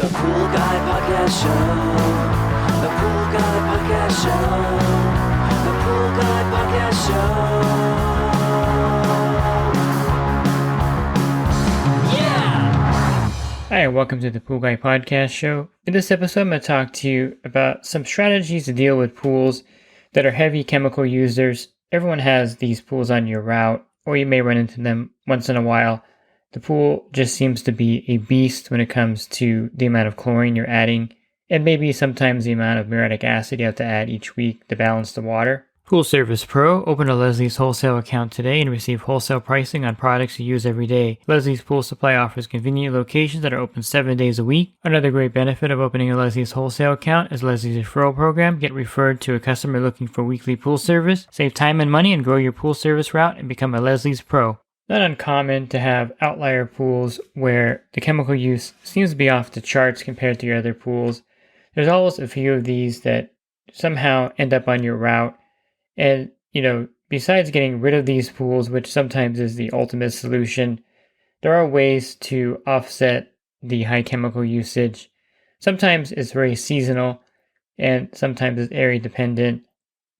The Pool Guy Podcast Show. The Pool Guy Podcast Show. The Pool Guy Podcast Show. Yeah! Hi, and welcome to the Pool Guy Podcast Show. In this episode, I'm going to talk to you about some strategies to deal with pools that are heavy chemical users. Everyone has these pools on your route, or you may run into them once in a while. The pool just seems to be a beast when it comes to the amount of chlorine you're adding, and maybe sometimes the amount of muriatic acid you have to add each week to balance the water. Pool Service Pro, open a Leslie's wholesale account today and receive wholesale pricing on products you use every day. Leslie's Pool Supply offers convenient locations that are open 7 days a week. Another great benefit of opening a Leslie's wholesale account is Leslie's referral program. Get referred to a customer looking for weekly pool service. Save time and money and grow your pool service route and become a Leslie's Pro. Not uncommon to have outlier pools where the chemical use seems to be off the charts compared to your other pools. There's always a few of these that somehow end up on your route. And, besides getting rid of these pools, which sometimes is the ultimate solution, there are ways to offset the high chemical usage. Sometimes it's very seasonal and sometimes it's area dependent.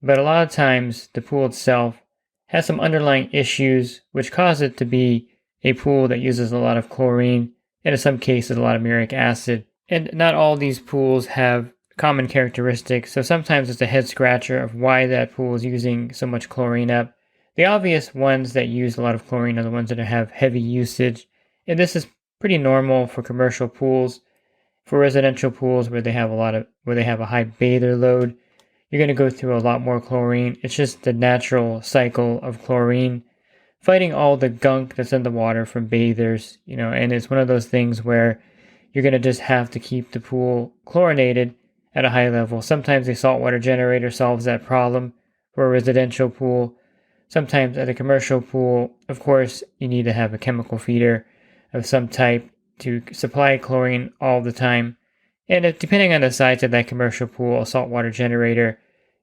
But a lot of times the pool itself has some underlying issues which cause it to be a pool that uses a lot of chlorine and in some cases a lot of muriatic acid. And not all these pools have common characteristics, so sometimes it's a head scratcher of why that pool is using so much chlorine up. The obvious ones that use a lot of chlorine are the ones that have heavy usage, and this is pretty normal for commercial pools. For residential pools where they have a high bather load, you're going to go through a lot more chlorine. It's just the natural cycle of chlorine fighting all the gunk that's in the water from bathers, and it's one of those things where you're going to just have to keep the pool chlorinated at a high level. Sometimes a saltwater generator solves that problem for a residential pool. Sometimes at a commercial pool, of course, you need to have a chemical feeder of some type to supply chlorine all the time. And depending on the size of that commercial pool, a saltwater generator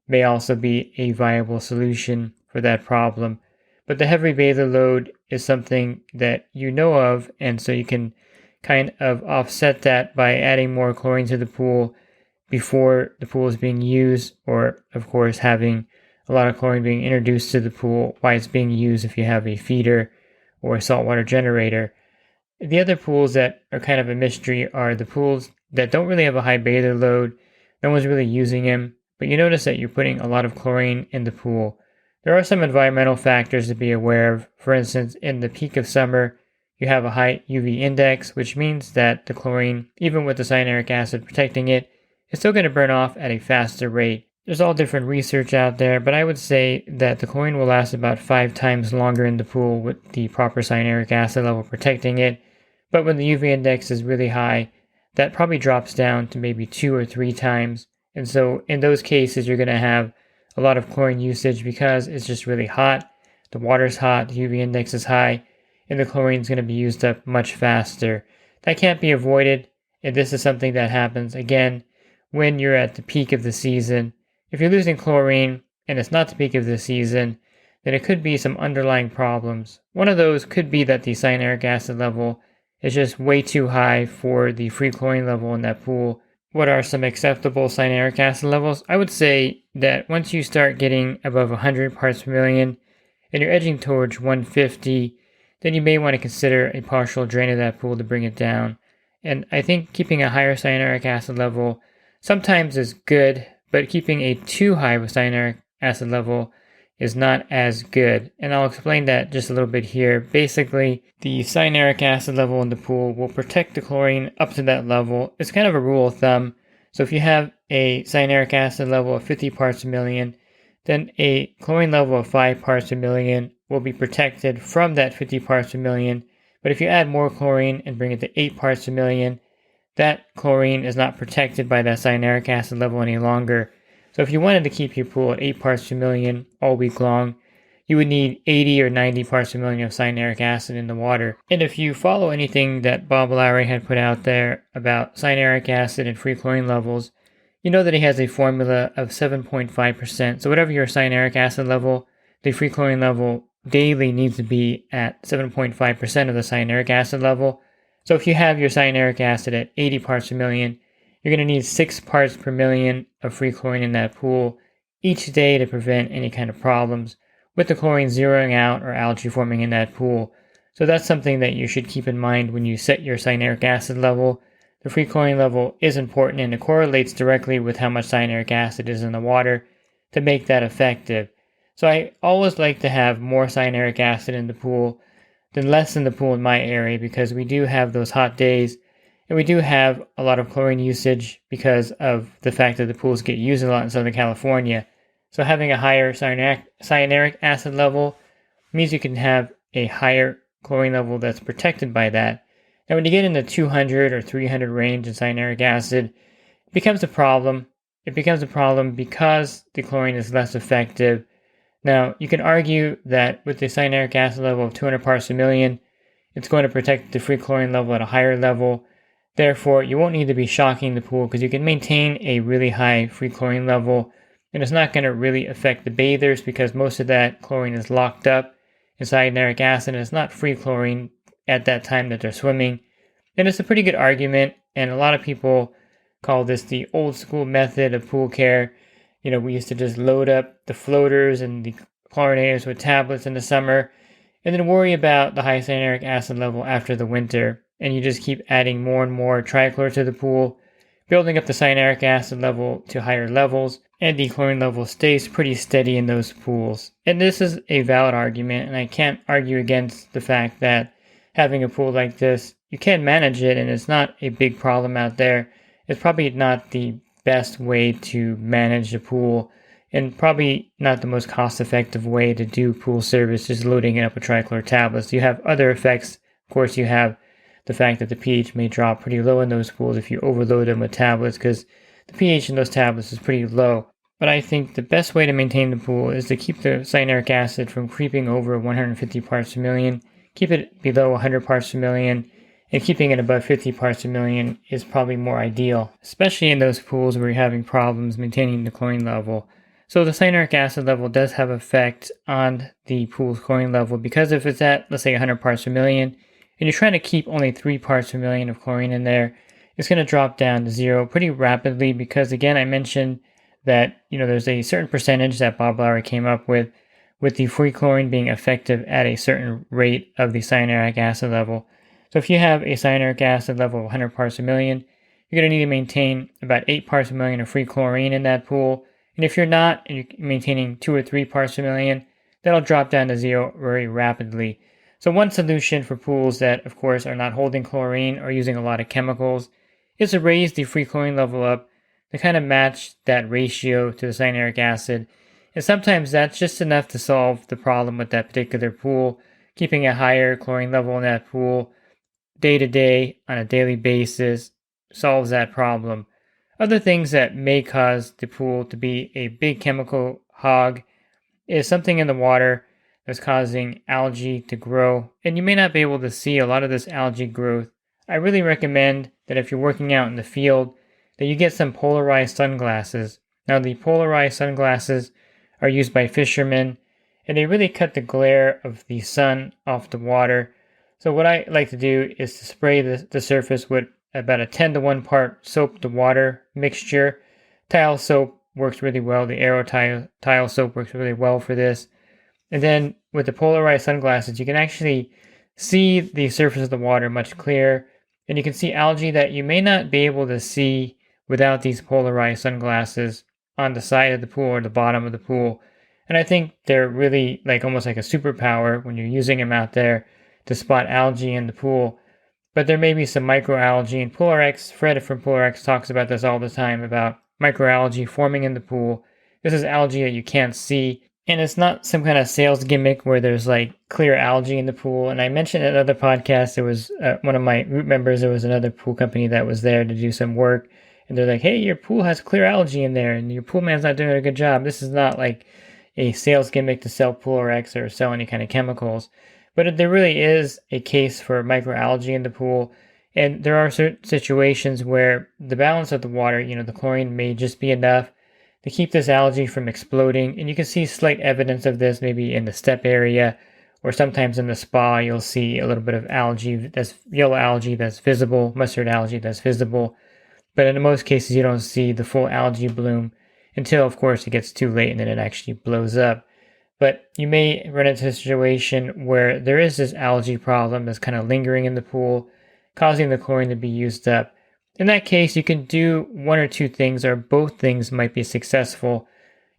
may also be a viable solution for that problem. But the heavy bather load is something that you know of, and so you can kind of offset that by adding more chlorine to the pool before the pool is being used, or of course having a lot of chlorine being introduced to the pool while it's being used if you have a feeder or a saltwater generator. The other pools that are kind of a mystery are the pools that don't really have a high bather load. No one's really using them, but you notice that you're putting a lot of chlorine in the pool. There are some environmental factors to be aware of. For instance, in the peak of summer, you have a high UV index, which means that the chlorine, even with the cyanuric acid protecting it, is still going to burn off at a faster rate. There's all different research out there, but I would say that the chlorine will last about 5 times longer in the pool with the proper cyanuric acid level protecting it. But when the UV index is really high, that probably drops down to maybe 2 or 3 times. And so in those cases, you're going to have a lot of chlorine usage because it's just really hot. The water's hot, the UV index is high, and the chlorine is going to be used up much faster. That can't be avoided, and this is something that happens, again, when you're at the peak of the season. If you're losing chlorine and it's not the peak of the season, then it could be some underlying problems. One of those could be that the cyanuric acid level is just way too high for the free chlorine level in that pool. What are some acceptable cyanuric acid levels? I would say that once you start getting above 100 parts per million and you're edging towards 150, then you may want to consider a partial drain of that pool to bring it down. And I think keeping a higher cyanuric acid level sometimes is good, but keeping a too high of a cyanuric acid level is not as good. And I'll explain that just a little bit here. Basically, the cyanuric acid level in the pool will protect the chlorine up to that level. It's kind of a rule of thumb. So if you have a cyanuric acid level of 50 parts per million, then a chlorine level of 5 parts per million will be protected from that 50 parts per million. But if you add more chlorine and bring it to 8 parts per million, that chlorine is not protected by that cyanuric acid level any longer. So if you wanted to keep your pool at 8 parts per million all week long, you would need 80 or 90 parts per million of cyanuric acid in the water. And if you follow anything that Bob Lowry had put out there about cyanuric acid and free chlorine levels, you know that he has a formula of 7.5%. So whatever your cyanuric acid level, the free chlorine level daily needs to be at 7.5% of the cyanuric acid level. So if you have your cyanuric acid at 80 parts per million, you're going to need 6 parts per million of free chlorine in that pool each day to prevent any kind of problems with the chlorine zeroing out or algae forming in that pool. So that's something that you should keep in mind when you set your cyanuric acid level. The free chlorine level is important and it correlates directly with how much cyanuric acid is in the water to make that effective. So I always like to have more cyanuric acid in the pool than less in the pool in my area because we do have those hot days and we do have a lot of chlorine usage because of the fact that the pools get used a lot in Southern California. So having a higher cyanuric acid level means you can have a higher chlorine level that's protected by that. Now when you get in the 200 or 300 range in cyanuric acid, it becomes a problem. It becomes a problem because the chlorine is less effective. Now, you can argue that with the cyanuric acid level of 200 parts per million, it's going to protect the free chlorine level at a higher level. Therefore, you won't need to be shocking the pool because you can maintain a really high free chlorine level, and it's not going to really affect the bathers because most of that chlorine is locked up in cyanuric acid, and it's not free chlorine at that time that they're swimming. And it's a pretty good argument, and a lot of people call this the old school method of pool care. We used to just load up the floaters and the chlorinators with tablets in the summer and then worry about the high cyanuric acid level after the winter. And you just keep adding more and more trichlor to the pool, building up the cyanuric acid level to higher levels, and the chlorine level stays pretty steady in those pools. And this is a valid argument, and I can't argue against the fact that having a pool like this, you can manage it and it's not a big problem out there. It's probably not the best way to manage a pool and probably not the most cost-effective way to do pool service, just loading it up with trichlor tablets. You have other effects. Of course, you have the fact that the pH may drop pretty low in those pools if you overload them with tablets because the pH in those tablets is pretty low. But I think the best way to maintain the pool is to keep the cyanuric acid from creeping over 150 parts per million, keep it below 100 parts per million, and keeping it above 50 parts per million is probably more ideal, especially in those pools where you're having problems maintaining the chlorine level. So the cyanuric acid level does have effect on the pool's chlorine level because if it's at, let's say, 100 parts per million, and you're trying to keep only 3 parts per million of chlorine in there, it's going to drop down to 0 pretty rapidly because, again, I mentioned that, there's a certain percentage that Bob Lauer came up with the free chlorine being effective at a certain rate of the cyanuric acid level. So if you have a cyanuric acid level of 100 parts per million, you're going to need to maintain about 8 parts per million of free chlorine in that pool. And if you're not, and you're maintaining 2 or 3 parts per million, that'll drop down to 0 very rapidly. So one solution for pools that, of course, are not holding chlorine or using a lot of chemicals is to raise the free chlorine level up to kind of match that ratio to the cyanuric acid. And sometimes that's just enough to solve the problem with that particular pool, keeping a higher chlorine level in that pool day to day on a daily basis solves that problem. Other things that may cause the pool to be a big chemical hog is something in the water that's causing algae to grow, and you may not be able to see a lot of this algae growth. I really recommend that if you're working out in the field, that you get some polarized sunglasses. Now, the polarized sunglasses are used by fishermen, and they really cut the glare of the sun off the water. So what I like to do is to spray the surface with about a 10 to 1 part soap to water mixture. Tile soap works really well. The Aero tile soap works really well for this. And then with the polarized sunglasses, you can actually see the surface of the water much clearer. And you can see algae that you may not be able to see without these polarized sunglasses on the side of the pool or the bottom of the pool. And I think they're really almost like a superpower when you're using them out there to spot algae in the pool. But there may be some microalgae, and PolarX, Fred from PolarX talks about this all the time, about microalgae forming in the pool. This is algae that you can't see, and it's not some kind of sales gimmick where there's clear algae in the pool. And I mentioned in another podcast, there was one of my root members, there was another pool company that was there to do some work, and they're like, hey, your pool has clear algae in there, and your pool man's not doing a good job. This is not a sales gimmick to sell PolarX or sell any kind of chemicals. But there really is a case for microalgae in the pool, and there are certain situations where the balance of the water, the chlorine may just be enough to keep this algae from exploding, and you can see slight evidence of this maybe in the step area or sometimes in the spa, you'll see a little bit of algae, that's yellow algae that's visible, mustard algae that's visible. But in most cases, you don't see the full algae bloom until, of course, it gets too late and then it actually blows up. But you may run into a situation where there is this algae problem that's kind of lingering in the pool, causing the chlorine to be used up. In that case, you can do one or two things, or both things might be successful.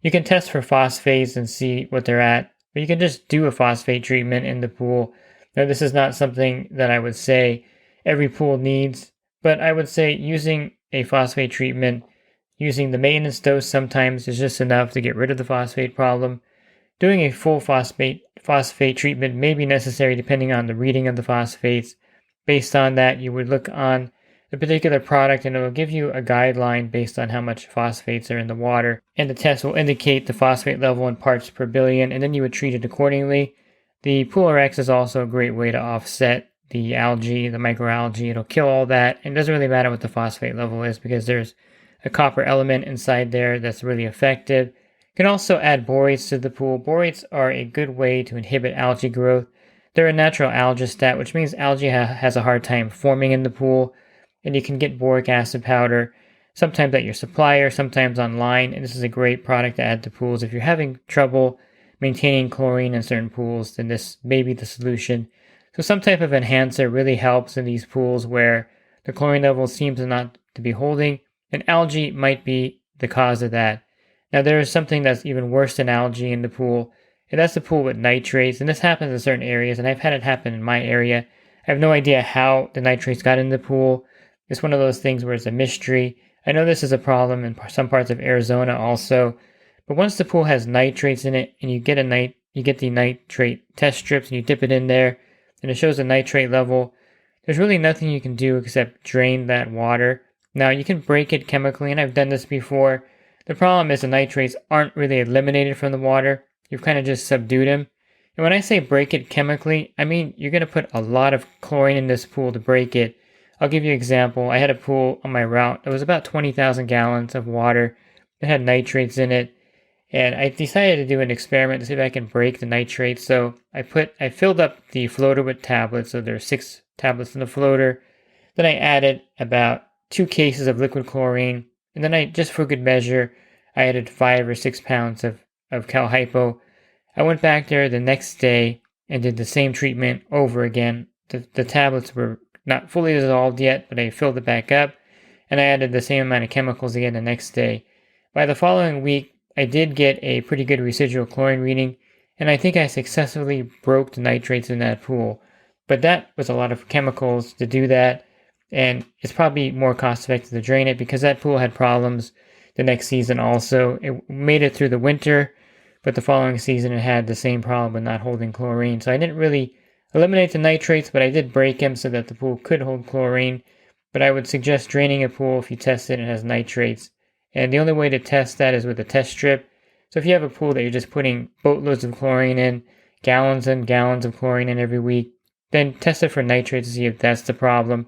You can test for phosphates and see what they're at, but you can just do a phosphate treatment in the pool. Now, this is not something that I would say every pool needs, but I would say using a phosphate treatment, using the maintenance dose sometimes is just enough to get rid of the phosphate problem. Doing a full phosphate treatment may be necessary depending on the reading of the phosphates. Based on that, you would look on the particular product and it will give you a guideline based on how much phosphates are in the water. And the test will indicate the phosphate level in parts per billion, and then you would treat it accordingly. The Pool RX is also a great way to offset the algae, the microalgae. It'll kill all that. And it doesn't really matter what the phosphate level is because there's a copper element inside there that's really effective. You can also add borates to the pool. Borates are a good way to inhibit algae growth. They're a natural algistat, which means algae has a hard time forming in the pool. And you can get boric acid powder sometimes at your supplier, sometimes online. And this is a great product to add to pools. If you're having trouble maintaining chlorine in certain pools, then this may be the solution. So some type of enhancer really helps in these pools where the chlorine level seems not to be holding, and algae might be the cause of that. Now there is something that's even worse than algae in the pool, and that's the pool with nitrates. And this happens in certain areas, and I've had it happen in my area. I have no idea how the nitrates got in the pool. It's one of those things where it's a mystery. I know this is a problem in some parts of Arizona also, but once the pool has nitrates in it and you get the nitrate test strips and you dip it in there and it shows a nitrate level, there's really nothing you can do except drain that water. Now you can break it chemically, and I've done this before. The problem is the nitrates aren't really eliminated from the water. You've kind of just subdued them. And when I say break it chemically, I mean you're going to put a lot of chlorine in this pool to break it. I'll give you an example. I had a pool on my route. It was about 20,000 gallons of water. It had nitrates in it. And I decided to do an experiment to see if I can break the nitrates. So I filled up the floater with tablets. So there are 6 tablets in the floater. Then I added about 2 cases of liquid chlorine. And then just for good measure, I added 5 or 6 pounds of Cal Hypo. I went back there the next day and did the same treatment over again. The tablets were not fully dissolved yet, but I filled it back up, and I added the same amount of chemicals again the next day. By the following week, I did get a pretty good residual chlorine reading, and I think I successfully broke the nitrates in that pool. But that was a lot of chemicals to do that, and it's probably more cost effective to drain it because that pool had problems the next season also. It made it through the winter, but the following season it had the same problem with not holding chlorine. So I didn't really eliminate the nitrates, but I did break them so that the pool could hold chlorine. But I would suggest draining a pool if you test it and it has nitrates. And the only way to test that is with a test strip. So if you have a pool that you're just putting boatloads of chlorine in, gallons and gallons of chlorine in every week, then test it for nitrates to see if that's the problem.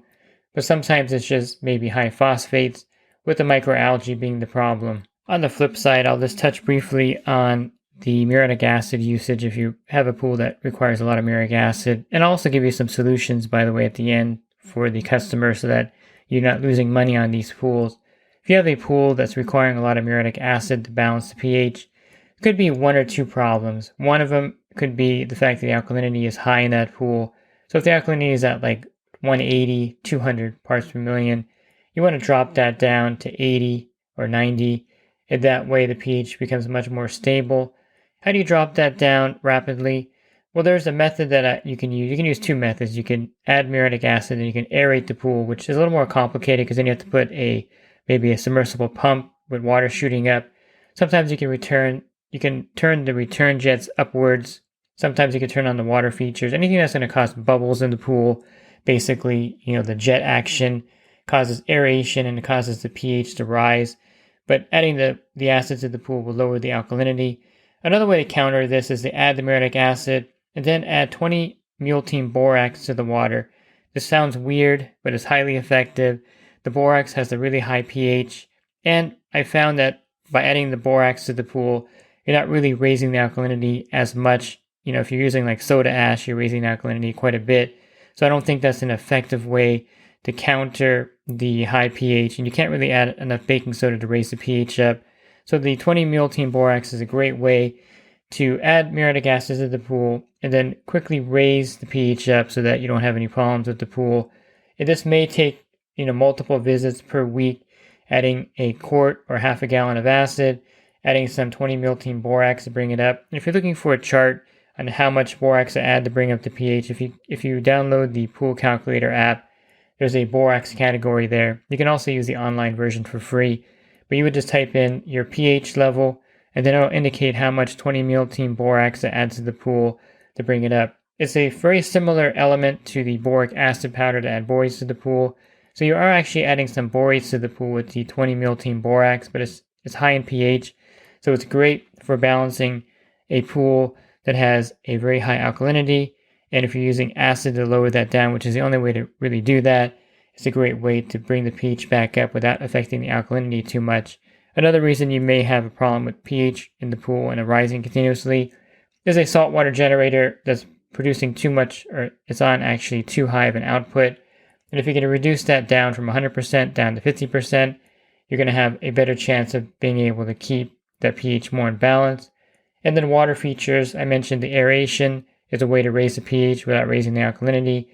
But sometimes it's just maybe high phosphates, with the microalgae being the problem. On the flip side, I'll just touch briefly on the muriatic acid usage if you have a pool that requires a lot of muriatic acid, and I'll also give you some solutions, by the way, at the end for the customer so that you're not losing money on these pools. If you have a pool that's requiring a lot of muriatic acid to balance the pH, it could be 1 or 2 problems. One of them could be the fact that the alkalinity is high in that pool. So if the alkalinity is at like 180, 200 parts per million, you want to drop that down to 80 or 90, and that way the pH becomes much more stable. How do you drop that down rapidly? Well, there's a method that you can use. You can use 2 methods. You can add muriatic acid and you can aerate the pool, which is a little more complicated because then you have to put maybe a submersible pump with water shooting up. Sometimes you can turn the return jets upwards. Sometimes you can turn on the water features. Anything that's going to cause bubbles in the pool, basically, the jet action causes aeration and it causes the pH to rise. But adding the acid to the pool will lower the alkalinity. Another way to counter this is to add the muriatic acid and then add 20 multein borax to the water. This sounds weird, but it's highly effective. The borax has a really high pH, and I found that by adding the borax to the pool, you're not really raising the alkalinity as much if you're using like soda ash, you're raising the alkalinity quite a bit. So I don't think that's an effective way to counter the high pH, and you can't really add enough baking soda to raise the pH up. So the 20-multene borax is a great way to add muriatic acid to the pool and then quickly raise the pH up so that you don't have any problems with the pool. And this may take multiple visits per week, adding a quart or half a gallon of acid, adding some 20-multene borax to bring it up. And if you're looking for a chart on how much borax to add to bring up the pH, if you download the pool calculator app, there's a borax category there. You can also use the online version for free, but you would just type in your pH level, and then it'll indicate how much 20-multene borax to add to the pool to bring it up. It's a very similar element to the boric acid powder to add borates to the pool. So you are actually adding some borates to the pool with the 20-multene borax, but it's high in pH. So it's great for balancing a pool that has a very high alkalinity. And if you're using acid to lower that down, which is the only way to really do that, it's a great way to bring the pH back up without affecting the alkalinity too much. Another reason you may have a problem with pH in the pool and it rising continuously is a saltwater generator that's producing too much, or it's on actually too high of an output. And if you can reduce that down from 100% down to 50%, you're going to have a better chance of being able to keep that pH more in balance. And then water features, I mentioned the aeration is a way to raise the pH without raising the alkalinity.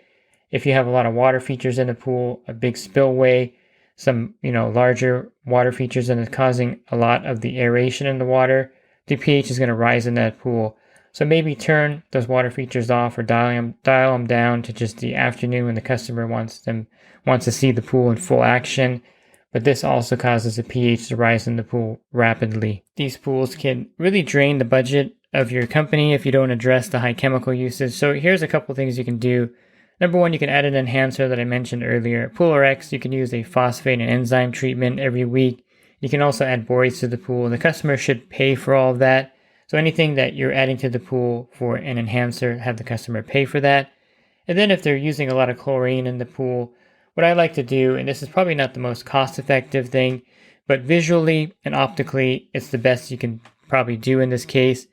If you have a lot of water features in the pool, a big spillway, some larger water features, and it's causing a lot of the aeration in the water, the pH is going to rise in that pool. So maybe turn those water features off or dial them down to just the afternoon when the customer wants to see the pool in full action. But this also causes the pH to rise in the pool rapidly. These pools can really drain the budget of your company if you don't address the high chemical usage. So here's a couple things you can do. Number one, you can add an enhancer that I mentioned earlier. PoolRx, you can use a phosphate and enzyme treatment every week. You can also add borates to the pool. The customer should pay for all of that. So anything that you're adding to the pool for an enhancer, have the customer pay for that. And then if they're using a lot of chlorine in the pool, what I like to do, and this is probably not the most cost-effective thing, but visually and optically, it's the best you can probably do in this case,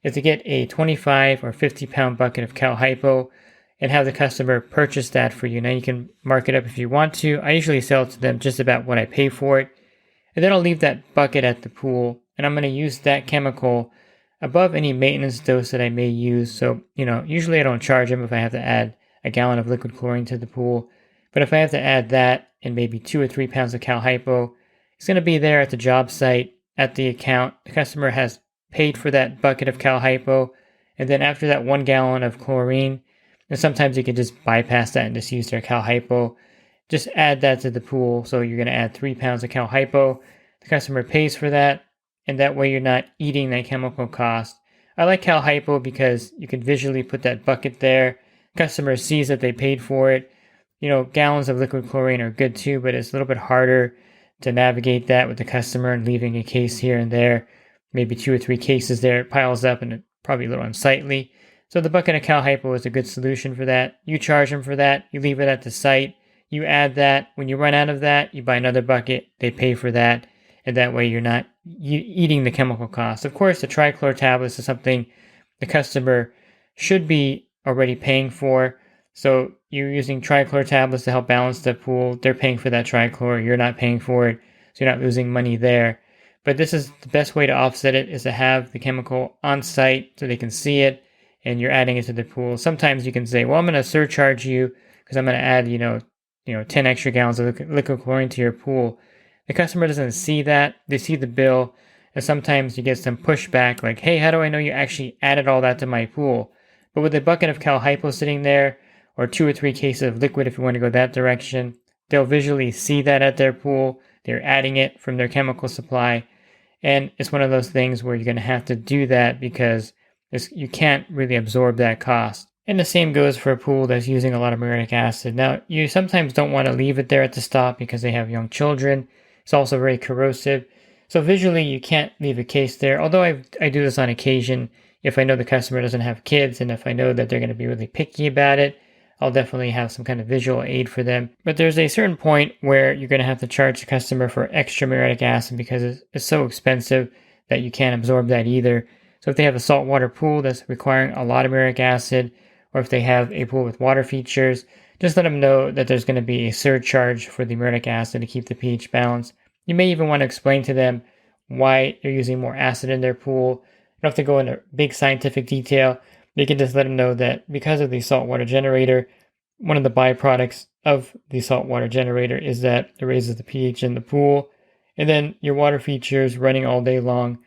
is to get a 25 or 50-pound bucket of Cal Hypo and have the customer purchase that for you. Now you can mark it up if you want to. I usually sell it to them just about what I pay for it. And then I'll leave that bucket at the pool, and I'm going to use that chemical above any maintenance dose that I may use. So, usually I don't charge them if I have to add a gallon of liquid chlorine to the pool. But if I have to add that and maybe 2 or 3 pounds of Cal Hypo, it's going to be there at the job site, at the account. The customer has paid for that bucket of Cal Hypo. And then after that 1 gallon of chlorine, and sometimes you can just bypass that and just use their Cal Hypo. Just add that to the pool. So you're going to add 3 pounds of Cal Hypo. The customer pays for that, and that way you're not eating that chemical cost. I like Cal Hypo because you can visually put that bucket there. Customer sees that they paid for it. Gallons of liquid chlorine are good too, but it's a little bit harder to navigate that with the customer and leaving a case here and there. Maybe 2 or 3 cases there. It piles up and it's probably a little unsightly. So the bucket of Cal Hypo is a good solution for that. You charge them for that. You leave it at the site. You add that. When you run out of that, you buy another bucket. They pay for that. And that way you're not eating the chemical cost. Of course, the trichlor tablets is something the customer should be already paying for. So you're using trichlor tablets to help balance the pool. They're paying for that trichlor. You're not paying for it. So you're not losing money there. But this is the best way to offset it, is to have the chemical on site so they can see it and you're adding it to the pool. Sometimes you can say, well, I'm going to surcharge you because I'm going to add, 10 extra gallons of liquid chlorine to your pool. The customer doesn't see that. They see the bill, and sometimes you get some pushback like, hey, how do I know you actually added all that to my pool? But with a bucket of Cal Hypo sitting there, or 2 or 3 cases of liquid if you want to go that direction, they'll visually see that at their pool. They're adding it from their chemical supply. And it's one of those things where you're going to have to do that because you can't really absorb that cost. And the same goes for a pool that's using a lot of muriatic acid. Now, you sometimes don't want to leave it there at the stop because they have young children. It's also very corrosive. So visually, you can't leave a case there. Although I do this on occasion if I know the customer doesn't have kids and if I know that they're going to be really picky about it, I'll definitely have some kind of visual aid for them. But there's a certain point where you're going to have to charge the customer for extra muriatic acid because it's so expensive that you can't absorb that either. So if they have a saltwater pool that's requiring a lot of muriatic acid, or if they have a pool with water features, just let them know that there's going to be a surcharge for the muriatic acid to keep the pH balanced. You may even want to explain to them why they're using more acid in their pool. You don't have to go into big scientific detail. You can just let them know that because of the saltwater generator, one of the byproducts of the saltwater generator is that it raises the pH in the pool. And then your water features running all day long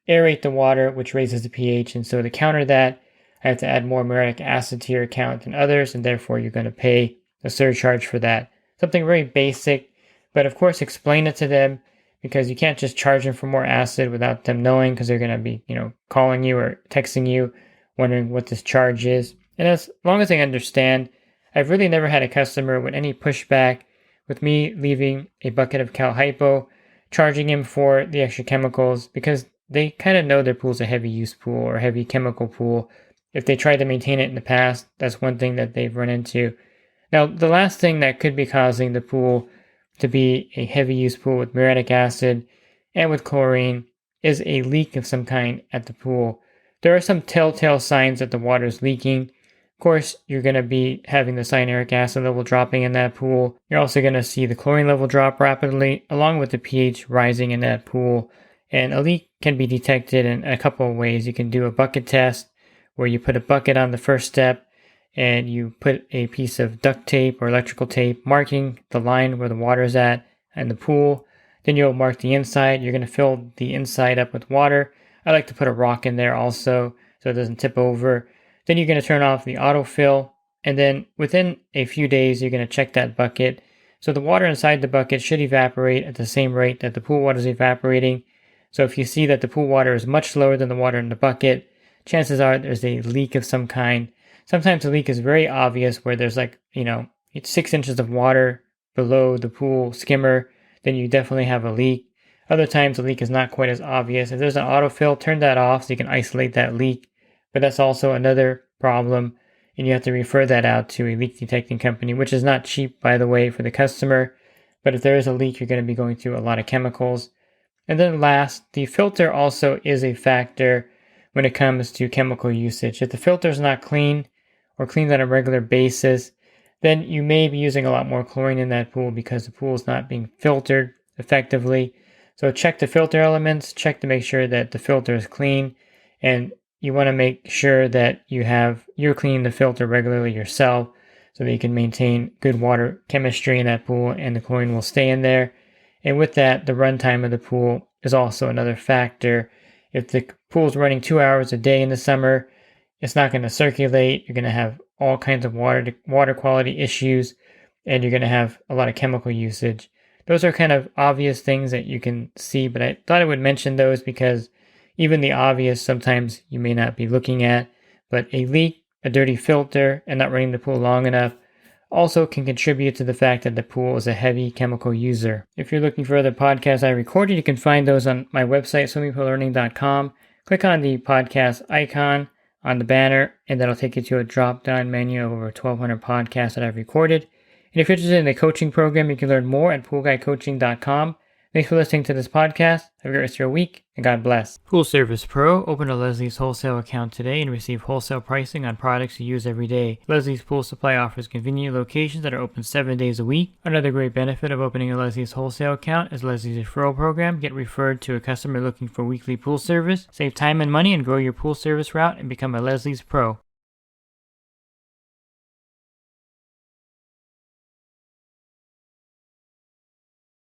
aerate the water, which raises the pH. And so to counter that, I have to add more muriatic acid to your account than others, and therefore you're going to pay a surcharge for that. Something very basic, but of course explain it to them, because you can't just charge them for more acid without them knowing, because they're going to be, calling you or texting you, wondering what this charge is. And as long as they understand, I've really never had a customer with any pushback with me leaving a bucket of Cal Hypo, charging him for the extra chemicals, because they kind of know their pool's a heavy use pool or a heavy chemical pool. If they tried to maintain it in the past, that's one thing that they've run into. Now, the last thing that could be causing the pool to be a heavy use pool with muriatic acid and with chlorine is a leak of some kind at the pool. There are some telltale signs that the water is leaking. Of course, you're going to be having the cyanuric acid level dropping in that pool. You're also going to see the chlorine level drop rapidly, along with the pH rising in that pool. And a leak can be detected in a couple of ways. You can do a bucket test, where you put a bucket on the first step and you put a piece of duct tape or electrical tape marking the line where the water is at in the pool. Then you'll mark the inside. You're going to fill the inside up with water. I like to put a rock in there also so it doesn't tip over. Then you're going to turn off the autofill, and then within a few days you're going to check that bucket. So the water inside the bucket should evaporate at the same rate that the pool water is evaporating. So if you see that the pool water is much lower than the water in the bucket, chances are there's a leak of some kind. Sometimes the leak is very obvious, where there's it's 6 inches of water below the pool skimmer, then you definitely have a leak. Other times the leak is not quite as obvious. If there's an autofill, turn that off so you can isolate that leak. But that's also another problem, and you have to refer that out to a leak detecting company, which is not cheap, by the way, for the customer. But if there is a leak, you're going to be going through a lot of chemicals. And then last, the filter also is a factor when it comes to chemical usage. If the filter is not clean or cleaned on a regular basis, then you may be using a lot more chlorine in that pool because the pool is not being filtered effectively. So check the filter elements, check to make sure that the filter is clean, and you want to make sure that you're cleaning the filter regularly yourself so that you can maintain good water chemistry in that pool and the chlorine will stay in there. And with that, the runtime of the pool is also another factor. If the pool is running 2 hours a day in the summer, it's not going to circulate. You're going to have all kinds of water quality issues, and you're going to have a lot of chemical usage. Those are kind of obvious things that you can see, but I thought I would mention those because even the obvious sometimes you may not be looking at. But a leak, a dirty filter, and not running the pool long enough also can contribute to the fact that the pool is a heavy chemical user. If you're looking for other podcasts I recorded, you can find those on my website, swimmingpoollearning.com. Click on the podcast icon on the banner, and that'll take you to a drop-down menu of over 1,200 podcasts that I've recorded. And if you're interested in the coaching program, you can learn more at poolguycoaching.com. Thanks for listening to this podcast. Have a great rest of your week, and God bless. Pool Service Pro. Open a Leslie's wholesale account today and receive wholesale pricing on products you use every day. Leslie's Pool Supply offers convenient locations that are open 7 days a week. Another great benefit of opening a Leslie's wholesale account is Leslie's referral program. Get referred to a customer looking for weekly pool service. Save time and money and grow your pool service route and become a Leslie's Pro.